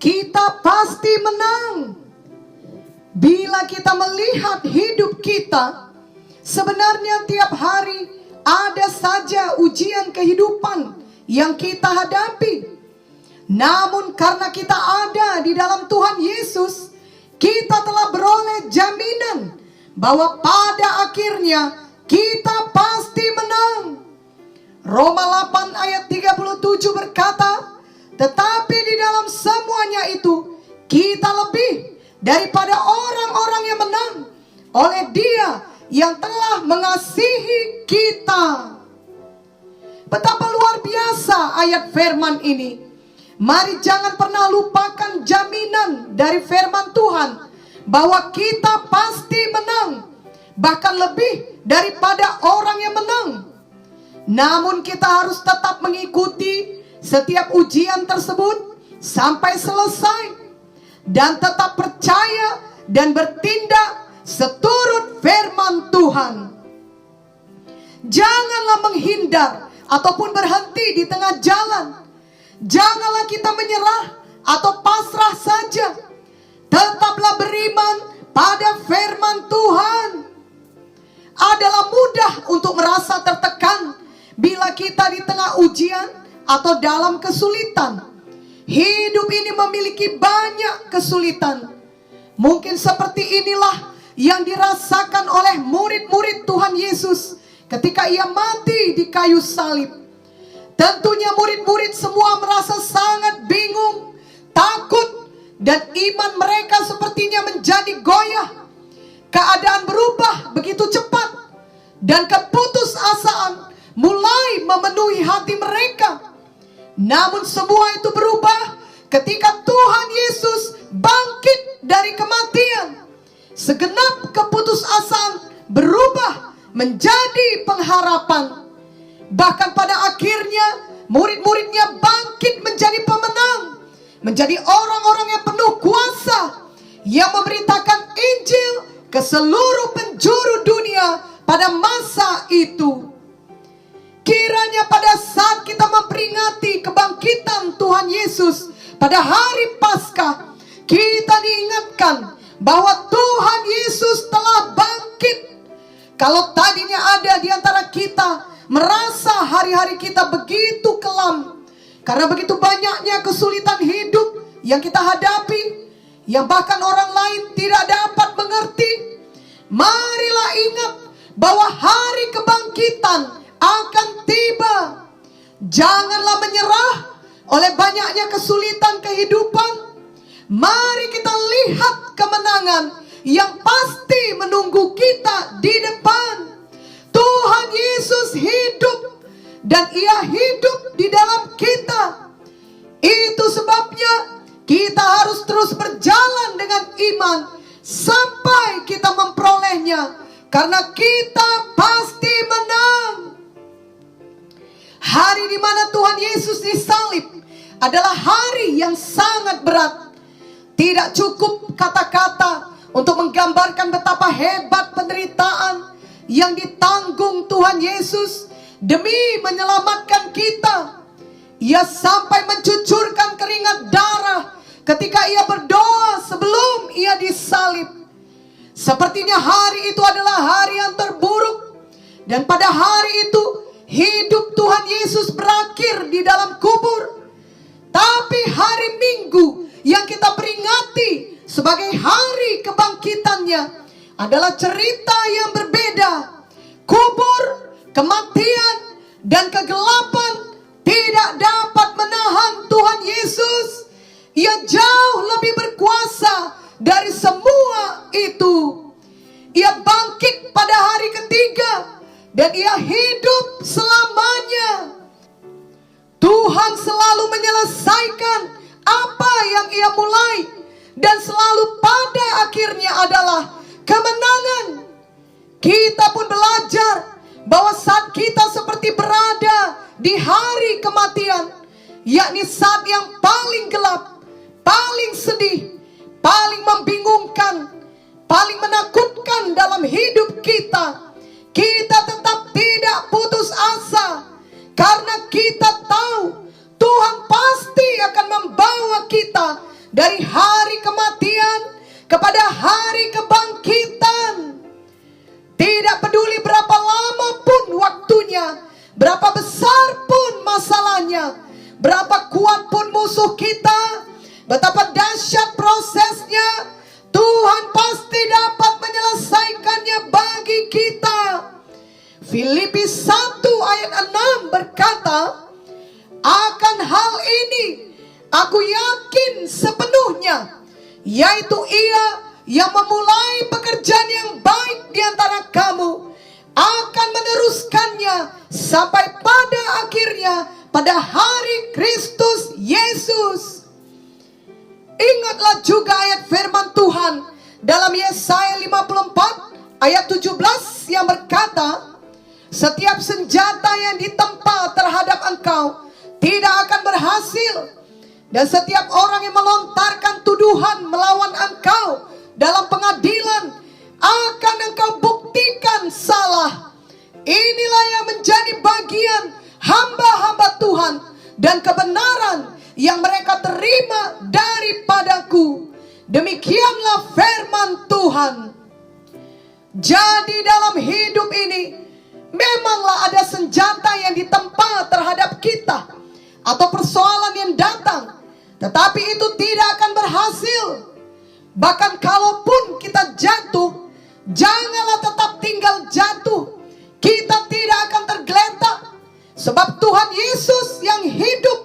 kita pasti menang. Bila kita melihat hidup kita, sebenarnya tiap hari ada saja ujian kehidupan yang kita hadapi. Namun karena kita ada di dalam Tuhan Yesus, kita telah beroleh jaminan bahwa pada akhirnya kita pasti menang. Roma 8 ayat 37 berkata, tetapi di dalam semuanya itu kita lebih daripada orang-orang yang menang oleh Dia yang telah mengasihi kita. Betapa luar biasa ayat firman ini. Mari jangan pernah lupakan jaminan dari firman Tuhan bahwa kita pasti menang, bahkan lebih daripada orang yang menang. Namun kita harus tetap mengikuti setiap ujian tersebut sampai selesai, dan tetap percaya dan bertindak seturut firman Tuhan. Janganlah menghindar ataupun berhenti di tengah jalan. Janganlah kita menyerah atau pasrah saja. Tetaplah beriman pada firman Tuhan. Adalah mudah untuk merasa tertekan bila kita di tengah ujian atau dalam kesulitan. Hidup ini memiliki banyak kesulitan. Mungkin seperti inilah yang dirasakan oleh murid-murid Tuhan Yesus ketika Ia mati di kayu salib. Tentunya murid-murid semua merasa sangat bingung, takut, dan iman mereka sepertinya menjadi goyah. Keadaan berubah begitu cepat, dan keputusasaan mulai memenuhi hati mereka. Namun semua itu berubah ketika Tuhan Yesus bangkit dari kematian. Segenap keputusasaan berubah menjadi pengharapan. Bahkan pada akhirnya murid-muridnya bangkit menjadi pemenang, menjadi orang-orang yang penuh kuasa, yang memberitakan Injil ke seluruh penjuru dunia pada masa itu. Kiranya pada saat kita memperingati kebangkitan Tuhan Yesus pada hari Paskah, kita diingatkan bahwa Tuhan Yesus telah bangkit. Kalau tadinya ada di antara kita merasa hari-hari kita begitu kelam karena begitu banyaknya kesulitan hidup yang kita hadapi, yang bahkan orang lain tidak dapat mengerti, marilah ingat bahwa hari kebangkitan akan tiba. Janganlah menyerah oleh banyaknya kesulitan kehidupan. Mari kita lihat kemenangan yang pasti menunggu kita di depan. Tuhan Yesus hidup, dan Ia hidup di dalam kita. Itu sebabnya kita harus terus berjalan dengan iman sampai kita memperolehnya, karena kita pasti menang. Hari di mana Tuhan Yesus disalib adalah hari yang sangat berat. Tidak cukup kata-kata untuk menggambarkan betapa hebat penderitaan yang ditanggung Tuhan Yesus demi menyelamatkan kita. Ia sampai mencucurkan keringat darah ketika Ia berdoa sebelum Ia disalib. Sepertinya hari itu adalah hari yang terburuk, dan pada hari itu hidup Tuhan Yesus berakhir di dalam kubur. Tapi hari Minggu yang kita peringati sebagai hari kebangkitannya adalah cerita yang berbeda. Kubur, kematian, dan kegelapan tidak dapat menahan Tuhan Yesus. Ia jauh lebih berkuasa dari semua itu. Ia bangkit pada hari ketiga, dan Ia hidup selamanya. Tuhan selalu menyelesaikan apa yang Ia mulai, dan selalu pada akhirnya adalah kemenangan. Kita pun belajar bahwa saat kita seperti berada di hari kematian, yakni saat yang paling gelap, paling sedih, paling membingungkan, paling menakutkan dalam hidup kita, kita tetap tidak putus asa, karena kita tahu Tuhan pasti akan membawa kita salahnya, berapa kuat pun musuh kita, betapa dahsyat prosesnya, Tuhan pasti dapat menyelesaikannya bagi kita. Filipi 1 ayat 6 berkata, akan hal ini aku yakin sepenuhnya, yaitu Ia yang memulai pekerjaan yang baik di antara kamu akan meneruskannya sampai pada akhirnya pada hari Kristus Yesus. Ingatlah juga ayat firman Tuhan dalam Yesaya 54 ayat 17 yang berkata, setiap senjata yang ditempa terhadap engkau tidak akan berhasil, dan setiap orang yang melontarkan tuduhan melawan engkau dalam pengadilan akan engkau buktikan salah. Inilah yang menjadi bagian hamba-hamba Tuhan dan kebenaran yang mereka terima daripadaku. Demikianlah firman Tuhan. Jadi dalam hidup ini memanglah ada senjata yang ditempa terhadap kita atau persoalan yang datang, tetapi itu tidak akan berhasil. Bahkan kalaupun kita jatuh, janganlah tetap tinggal jatuh. Kita tidak akan tergeletak, sebab Tuhan Yesus yang hidup,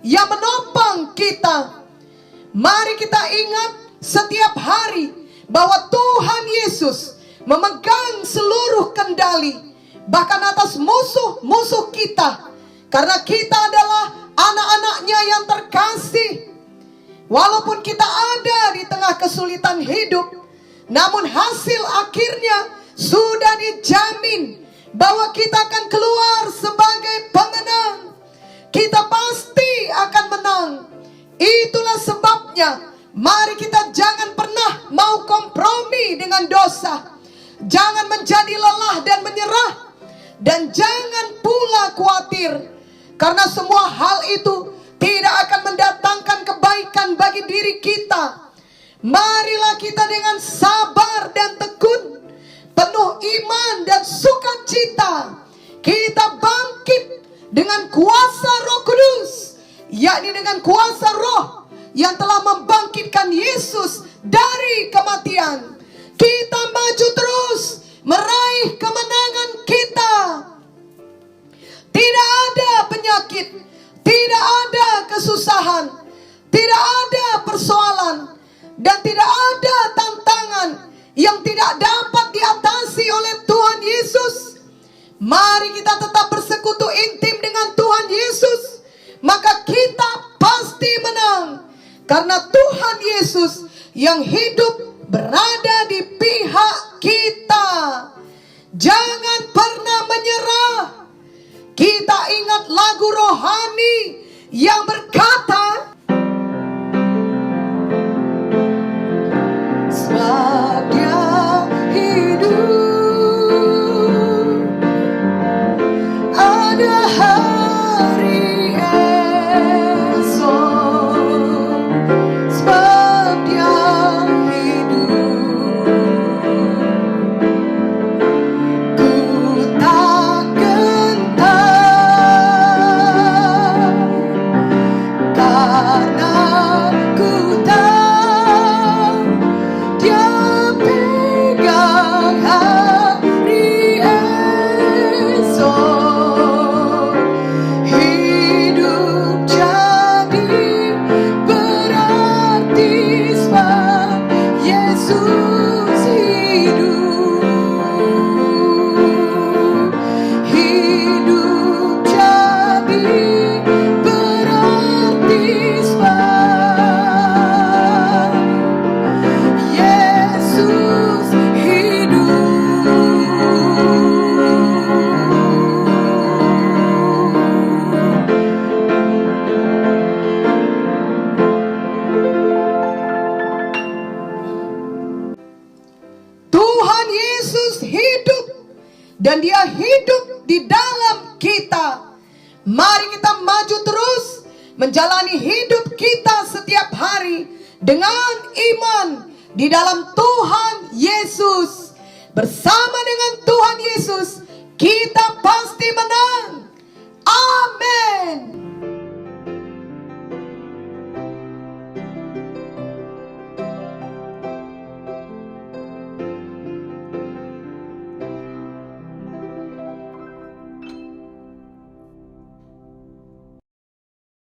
yang menopang kita. Mari kita ingat setiap hari bahwa Tuhan Yesus memegang seluruh kendali, bahkan atas musuh-musuh kita, karena kita adalah anak-anaknya yang terkasih. Walaupun kita ada di tengah kesulitan hidup, namun hasil akhirnya sudah dijamin bahwa kita akan keluar sebagai pemenang. Kita pasti akan menang. Itulah sebabnya mari kita jangan pernah mau kompromi dengan dosa. Jangan menjadi lelah dan menyerah, dan jangan pula khawatir, karena semua hal itu tidak akan mendatangkan kebaikan bagi diri kita. Marilah kita dengan sabar dan tekun, penuh iman dan sukacita, kita bangkit dengan kuasa Roh Kudus, yakni dengan kuasa Roh yang telah membangkitkan Yesus dari kematian. Kita maju terus meraih kemenangan kita. Tidak ada penyakit, tidak ada kesusahan, tidak ada persoalan, dan tidak ada tantangan yang tidak dapat diatasi oleh Tuhan Yesus. Mari kita tetap bersekutu intim dengan Tuhan Yesus, maka kita pasti menang, karena Tuhan Yesus yang hidup berada di pihak kita. Jangan pernah menyerah. Kita ingat lagu rohani yang berkata, sebab Dia hidup, ada hari esok. Sebab Dia hidup, ku tak gentar, karena ku tahu Dia pegang hari esok. Hidup jadi berarti sebab Yesus hidup. Hidup jadi berarti sebab Yesus hidup. Tuhan Yesus hidup, dan Dia hidup di dalam kita. Mari kita maju terus menjalani hidup kita setiap hari dengan iman di dalam Tuhan Yesus. Bersama dengan Tuhan Yesus, kita pasti